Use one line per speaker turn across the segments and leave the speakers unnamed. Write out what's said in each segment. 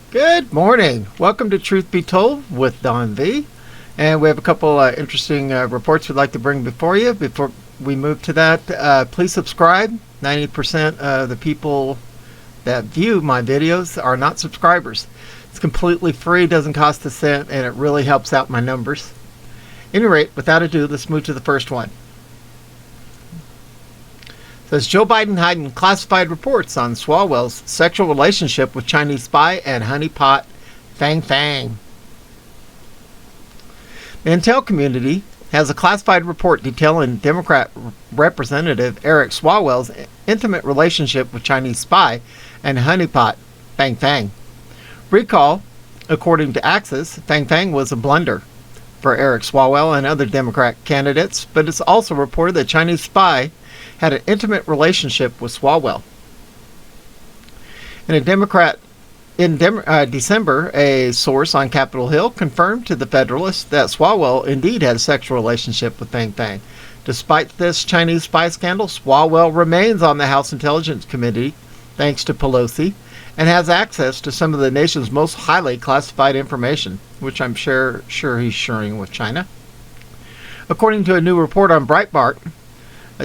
Good morning. Welcome to Truth Be Told with Don V. And we have a couple interesting reports we'd like to bring before you. Before we move to that, please subscribe. 90% of the people that view my videos are not subscribers. It's completely free, doesn't cost a cent, and it really helps out my numbers. At any rate, without ado, let's move to the first one. It says Joe Biden hiding classified reports on Swalwell's sexual relationship with Chinese spy and honeypot Fang Fang. The intel community has a classified report detailing Democrat Representative Eric Swalwell's intimate relationship with Chinese spy and honeypot Fang Fang. Recall, according to Axios, Fang Fang was a blunder for Eric Swalwell and other Democrat candidates, but it's also reported that Chinese spy had an intimate relationship with Swalwell. In December, a source on Capitol Hill confirmed to the Federalist that Swalwell indeed had a sexual relationship with Fang Fang. Despite this Chinese spy scandal, Swalwell remains on the House Intelligence Committee thanks to Pelosi and has access to some of the nation's most highly classified information, which I'm sure he's sharing with China. According to a new report on Breitbart,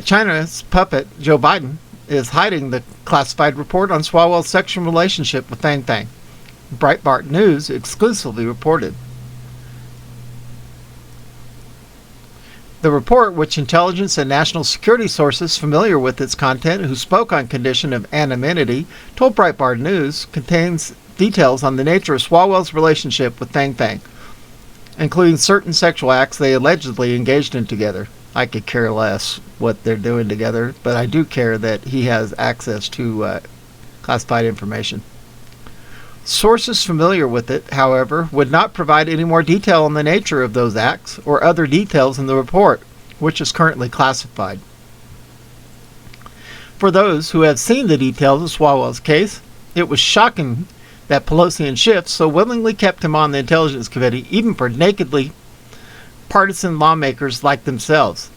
China's puppet, Joe Biden, is hiding the classified report on Swalwell's sexual relationship with Fang Fang. Breitbart News exclusively reported. The report, which intelligence and national security sources familiar with its content who spoke on condition of anonymity told Breitbart News, contains details on the nature of Swalwell's relationship with Fang Fang, including certain sexual acts they allegedly engaged in together. I could care less what they're doing together, but I do care that he has access to classified information. Sources familiar with it, however, would not provide any more detail on the nature of those acts or other details in the report, which is currently classified. For those who have seen the details of Swalwell's case, it was shocking that Pelosi and Schiff so willingly kept him on the Intelligence Committee, even for nakedly partisan lawmakers like themselves.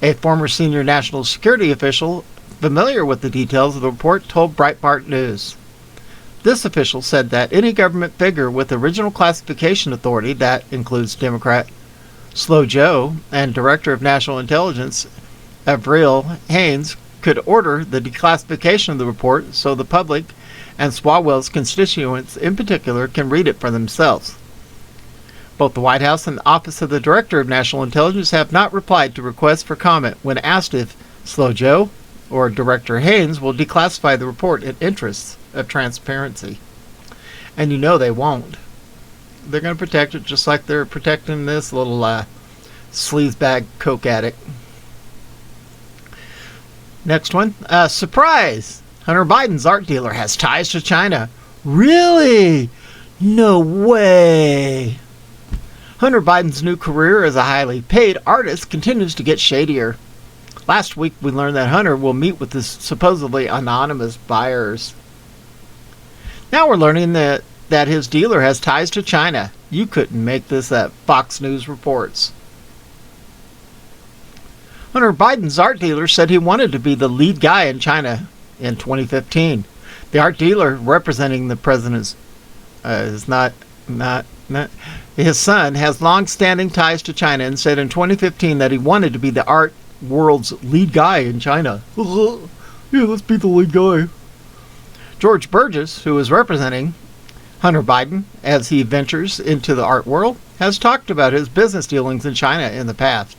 A former senior national security official familiar with the details of the report told Breitbart News. This official said that any government figure with original classification authority, that includes Democrat Slow Joe and Director of National Intelligence Avril Haines, could order the declassification of the report so the public and Swalwell's constituents in particular can read it for themselves. Both the White House and the Office of the Director of National Intelligence have not replied to requests for comment when asked if Slow Joe or Director Haines will declassify the report in interests of transparency. And you know they won't. They're going to protect it just like they're protecting this little sleazebag coke addict. Next one. Surprise! Hunter Biden's art dealer has ties to China. Really? No way! Hunter Biden's new career as a highly paid artist continues to get shadier. Last week we learned that Hunter will meet with his supposedly anonymous buyers. Now we're learning that his dealer has ties to China. You couldn't make this up, Fox News reports. Hunter Biden's art dealer said he wanted to be the lead guy in China in 2015. The art dealer representing the president's his son has long-standing ties to China and said in 2015 that he wanted to be the art world's lead guy in China. Yeah, let's be the lead guy. George Burgess, who is representing Hunter Biden as he ventures into the art world, has talked about his business dealings in China in the past,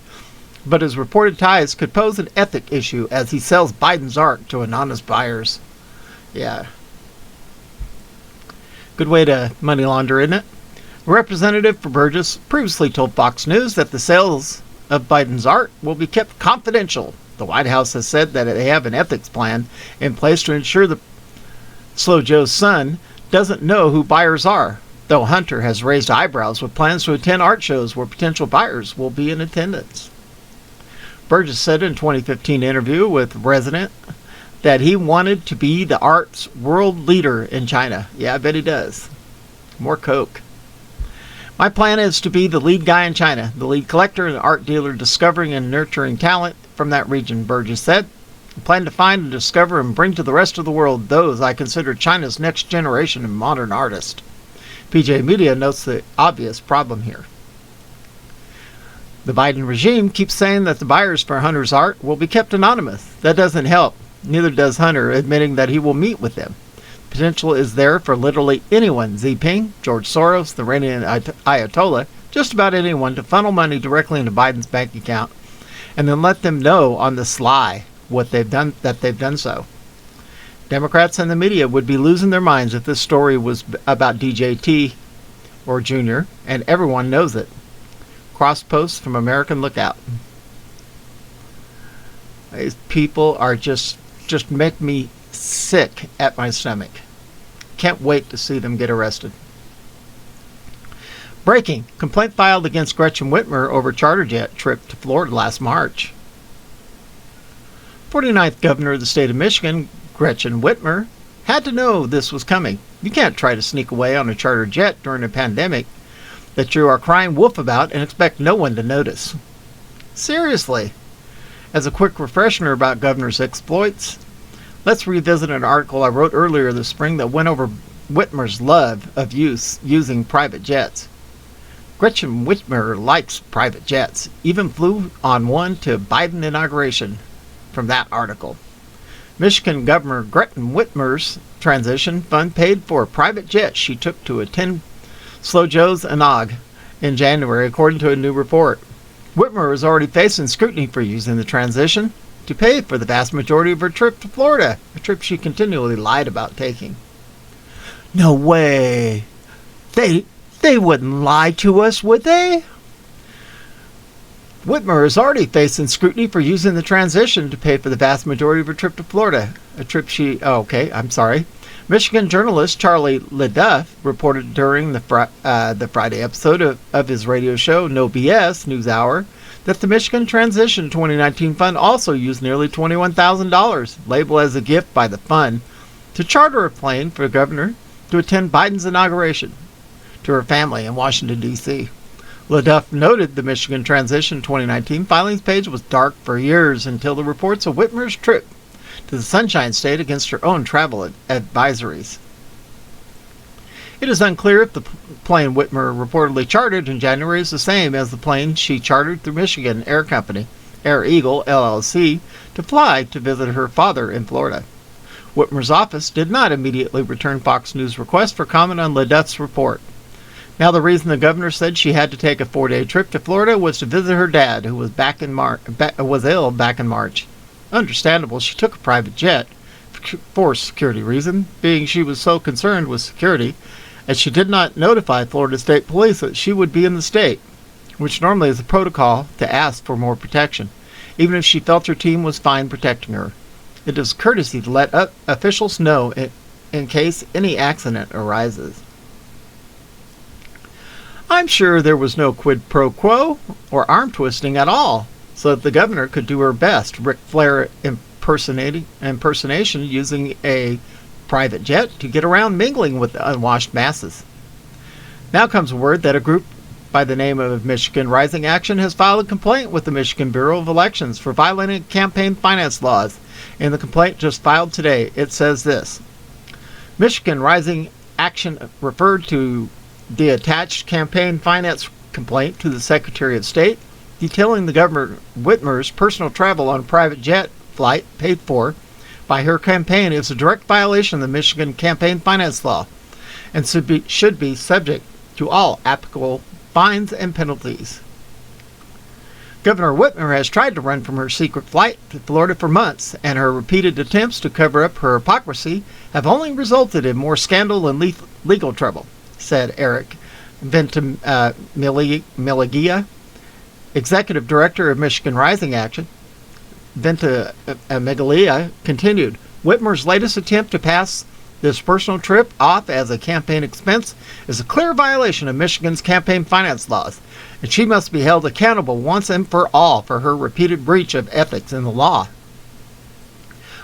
but his reported ties could pose an ethic issue as he sells Biden's art to anonymous buyers. Yeah. Good way to money launder, isn't it? A representative for Burgess previously told Fox News that the sales of Biden's art will be kept confidential. The White House has said that they have an ethics plan in place to ensure that Slow Joe's son doesn't know who buyers are, though Hunter has raised eyebrows with plans to attend art shows where potential buyers will be in attendance. Burgess said in a 2015 interview with Resident that he wanted to be the arts world leader in China. Yeah, I bet he does. More coke. My plan is to be the lead guy in China, the lead collector and art dealer discovering and nurturing talent from that region, Burgess said. I plan to find and discover and bring to the rest of the world those I consider China's next generation of modern artists. PJ Media notes the obvious problem here. The Biden regime keeps saying that the buyers for Hunter's art will be kept anonymous. That doesn't help. Neither does Hunter, admitting that he will meet with them. Potential is there for literally anyone, Xi Jinping, George Soros, the Iranian Ayatollah, just about anyone, to funnel money directly into Biden's bank account and then let them know on the sly what they've done so. Democrats and the media would be losing their minds if this story was about DJT or Jr., and everyone knows it. Cross posts from American Lookout. These people are just make me sick at my stomach. Can't wait to see them get arrested. Breaking. Complaint filed against Gretchen Whitmer over charter jet trip to Florida last March. 49th Governor of the state of Michigan, Gretchen Whitmer, had to know this was coming. You can't try to sneak away on a charter jet during a pandemic that you are crying wolf about and expect no one to notice. Seriously. As a quick refresher about Governor's exploits, let's revisit an article I wrote earlier this spring that went over Whitmer's love of using private jets. Gretchen Whitmer likes private jets, even flew on one to Biden inauguration. From that article, Michigan Governor Gretchen Whitmer's transition fund paid for a private jet she took to attend Slow Joe's Inauguration in January, according to a new report. Whitmer is already facing scrutiny for using the transition to pay for the vast majority of her trip to Florida, a trip she continually lied about taking. No way. They wouldn't lie to us, would they? Whitmer is already facing scrutiny for using the transition to pay for the vast majority of her trip to Florida, a trip Michigan journalist Charlie LeDuff reported during the Friday episode of his radio show No BS NewsHour that the Michigan Transition 2019 Fund also used nearly $21,000, labeled as a gift by the fund, to charter a plane for the governor to attend Biden's inauguration to her family in Washington, D.C. LeDuff noted the Michigan Transition 2019 filings page was dark for years until the reports of Whitmer's trip to the Sunshine State against her own travel advisories. It is unclear if the plane Whitmer reportedly chartered in January is the same as the plane she chartered through Michigan Air Company, Air Eagle, LLC, to fly to visit her father in Florida. Whitmer's office did not immediately return Fox News' request for comment on LeDuff's report. Now, the reason the governor said she had to take a 4-day trip to Florida was to visit her dad, who was ill back in March. Understandable, she took a private jet for security reasons, being she was so concerned with security, as she did not notify Florida State Police that she would be in the state, which normally is a protocol to ask for more protection, even if she felt her team was fine protecting her. It is courtesy to let officials know in case any accident arises. I'm sure there was no quid pro quo or arm twisting at all, so that the governor could do her best Ric Flair impersonation using a private jet to get around mingling with the unwashed masses. Now comes word that a group by the name of Michigan Rising Action has filed a complaint with the Michigan Bureau of Elections for violating campaign finance laws. In the complaint just filed today, it says this: Michigan Rising Action referred to the attached campaign finance complaint to the Secretary of State, detailing the Governor Whitmer's personal travel on a private jet flight paid for by her campaign is a direct violation of the Michigan campaign finance law and should be subject to all applicable fines and penalties. Governor Whitmer has tried to run from her secret flight to Florida for months, and her repeated attempts to cover up her hypocrisy have only resulted in more scandal and legal trouble, said Eric Ventimiglia, Executive Director of Michigan Rising Action. Ventimiglia continued, Whitmer's latest attempt to pass this personal trip off as a campaign expense is a clear violation of Michigan's campaign finance laws, and she must be held accountable once and for all for her repeated breach of ethics in the law.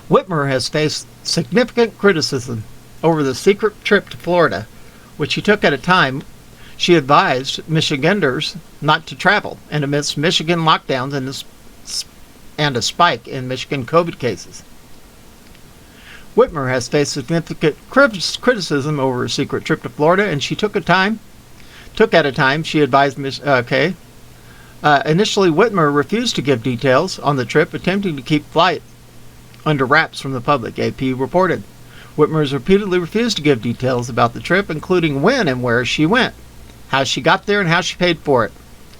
Whitmer has faced significant criticism over the secret trip to Florida, which she took at a time she advised Michiganders not to travel, and amidst Michigan lockdowns and a spike in Michigan COVID cases. Whitmer has faced significant criticism over her secret trip to Florida, and she took at a time she advised initially, Whitmer refused to give details on the trip, attempting to keep flight under wraps from the public, AP reported. Whitmer has repeatedly refused to give details about the trip, including when and where she went, how she got there, and how she paid for it,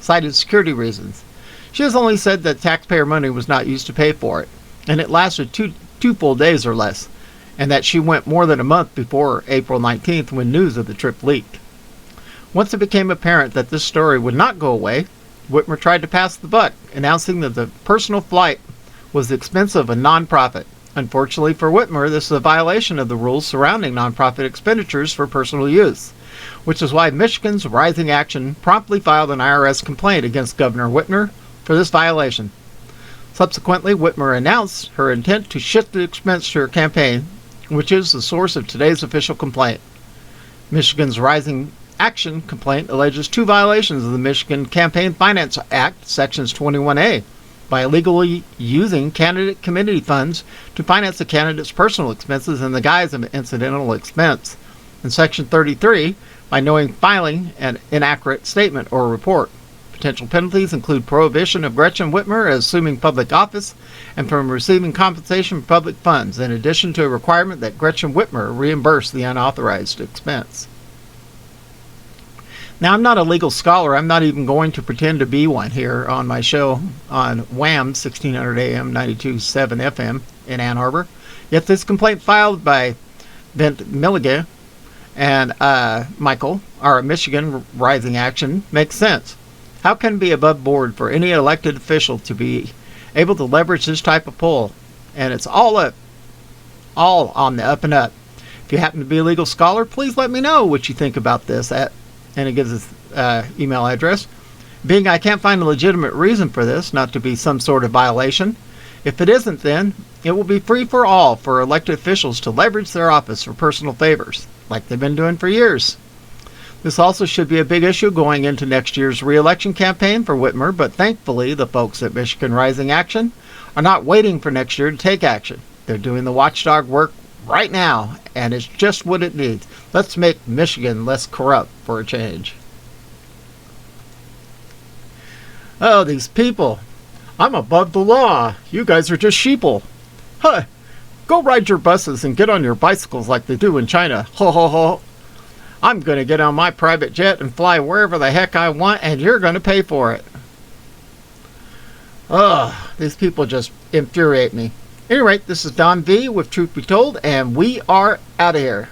citing security reasons. She has only said that taxpayer money was not used to pay for it, and it lasted two full days or less, and that she went more than a month before April 19th when news of the trip leaked. Once it became apparent that this story would not go away, Whitmer tried to pass the buck, announcing that the personal flight was the expense of a nonprofit. Unfortunately for Whitmer, this is a violation of the rules surrounding nonprofit expenditures for personal use, which is why Michigan's Rising Action promptly filed an IRS complaint against Governor Whitmer for this violation. Subsequently, Whitmer announced her intent to shift the expense to her campaign, which is the source of today's official complaint. Michigan's Rising Action complaint alleges two violations of the Michigan Campaign Finance Act, Sections 21A, by illegally using candidate committee funds to finance the candidate's personal expenses in the guise of an incidental expense, and Section 33, by knowing filing an inaccurate statement or report. Potential penalties include prohibition of Gretchen Whitmer as assuming public office and from receiving compensation from public funds, in addition to a requirement that Gretchen Whitmer reimburse the unauthorized expense. Now, I'm not a legal scholar. I'm not even going to pretend to be one here on my show on WHAM 1600 AM 92.7 FM in Ann Arbor. Yet this complaint filed by Vint Milligan and Michael, our Michigan Rising Action, makes sense. How can it be above board for any elected official to be able to leverage this type of pull? And it's all on the up and up. If you happen to be a legal scholar, please let me know what you think about this and it gives us email address. Being I can't find a legitimate reason for this not to be some sort of violation. If it isn't, then it will be free for all for elected officials to leverage their office for personal favors, like they've been doing for years. This also should be a big issue going into next year's re-election campaign for Whitmer, but thankfully the folks at Michigan Rising Action are not waiting for next year to take action. They're doing the watchdog work right now, and it's just what it needs. Let's make Michigan less corrupt for a change. Oh, these people. I'm above the law. You guys are just sheeple. Huh. Go ride your buses and get on your bicycles like they do in China. Ho ho ho. I'm going to get on my private jet and fly wherever the heck I want, and you're going to pay for it. Ugh, these people just infuriate me. At any rate, this is Don V with Truth Be Told, and we are out of here.